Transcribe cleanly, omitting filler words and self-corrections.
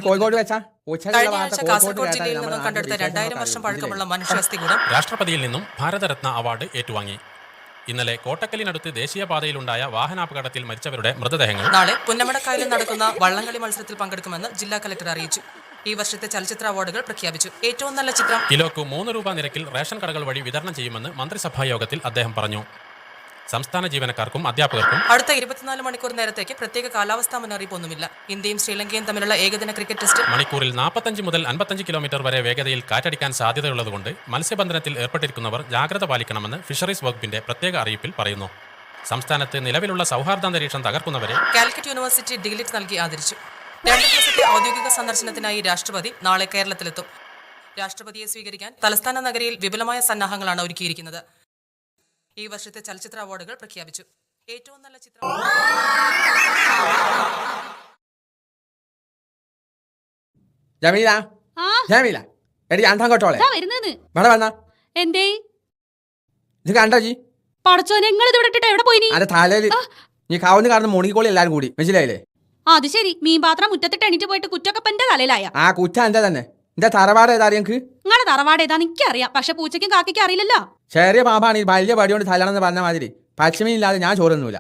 കോഴിക്കോട് വെച്ചാ കാസർഗോഡ് ജില്ലയിൽ നിന്നും കണ്ടെടുത്ത 2000 വർഷം പഴക്കമുള്ള മനുഷ്യാസ്ഥികൂടം രാഷ്ട്രപതിയിൽ നിന്നും ഭാരതരത്ന അവാർഡ് ഏറ്റുവാങ്ങി. ഇന്നലെ കോട്ടക്കലിനടുത്ത് ദേശീയപാതയിലുണ്ടായ വാഹനാപകടത്തിൽ മരിച്ചവരുടെ മൃതദേഹങ്ങൾ നാളെ പുന്നമടക്കായലിൽ നടക്കുന്ന വള്ളംകളി മത്സരത്തിൽ പങ്കെടുക്കുമെന്ന് ജില്ലാ കലക്ടർ അറിയിച്ചു. ഈ വർഷത്തെ ചലച്ചിത്ര അവാർഡുകൾ പ്രഖ്യാപിച്ചു. ഏറ്റവും നല്ല ചിത്രം കിലോക്ക് 3 രൂപ നിരക്കിൽ റേഷൻ കടകൾ വഴി വിതരണം ചെയ്യുമെന്ന് മന്ത്രിസഭാ യോഗത്തിൽ അദ്ദേഹം പറഞ്ഞു. സംസ്ഥാന ജീവനക്കാർക്കും അധ്യാപകർക്കും അടുത്ത 24 മണിക്കൂർ നേരത്തേക്ക് പ്രത്യേക കാലാവസ്ഥാ മുന്നറിയിപ്പൊന്നുമില്ല. ഇന്ത്യയും ശ്രീലങ്കയും തമ്മിലുള്ള ഏകദിന ക്രിക്കറ്റ് ടെസ്റ്റ് മണിക്കൂറിൽ 45 മുതൽ 55 കിലോമീറ്റർ വരെ വേഗതയിൽ കാറ്റടിക്കാൻ സാധ്യതയുള്ളതുകൊണ്ട് മത്സ്യബന്ധനത്തിൽ ഏർപ്പെട്ടിരിക്കുന്നവർ ജാഗ്രത പാലിക്കണമെന്ന് ഫിഷറീസ് വകുപ്പിന്റെ പ്രത്യേക അറിയിപ്പിൽ പറയുന്നു. സംസ്ഥാനത്ത് നിലവിലുള്ള സൗഹാർദ്ദാന്തരീക്ഷം തകർക്കുന്നവരെ കാലിക്കറ്റ് യൂണിവേഴ്സിറ്റി ഡിഗ്ലിറ്റ് നൽകി ആദരിച്ചു. 2 ദിവസത്തെ ഔദ്യോഗിക സന്ദർശനത്തിനായി രാഷ്ട്രപതി നാളെ കേരളത്തിലെത്തും. രാഷ്ട്രപതിയെ സ്വീകരിക്കാൻ തലസ്ഥാന നഗരിയിൽ വിപുലമായ സന്നാഹങ്ങളാണ് ഒരുക്കിയിരിക്കുന്നത്. ഈ വർഷത്തെ ചലച്ചിത്ര അവാർഡുകൾ പ്രഖ്യാപിച്ചു. ഏറ്റവും നല്ല ചിത്രം ജമീല ജമീല എടി അണ്ടാൻ കേട്ടോളെ ഇവിടെ വന്നാ എന്തേ ഇത് കണ്ടോ ജി പടച്ചോനെ നിങ്ങൾ ഇത് വിട്ടിട്ട് എവിടെ പോയി? അതെ തലയില് നീ കാവുന്ന് കാരണം മുണിക്കോളി എല്ലാരും കൂടി മനസ്സിലായില്ലേ? അത് ശരി, മീൻ പാത്രം മുറ്റത്തിട്ട് എണീറ്റ് പോയിട്ട് കുറ്റൊക്കെ തലയിലായ ആ കുറ്റ എന്റെ തന്നെ. എന്റെ തറവാട് ഏതാ അറിയാം? നിങ്ങളുടെ തറവാട് ഏതാ എനിക്കറിയാം, പക്ഷെ പൂച്ചയ്ക്കും കാക്കയ്ക്കും അറിയില്ലല്ലോ. ചെറിയ പാമ്പാണ് ഈ വലിയ പടി കൊണ്ട് തലയാണെന്ന് പറഞ്ഞ മാതിരി പച്ചമീനില്ലാതെ ഞാൻ ചോറുന്നില്ല.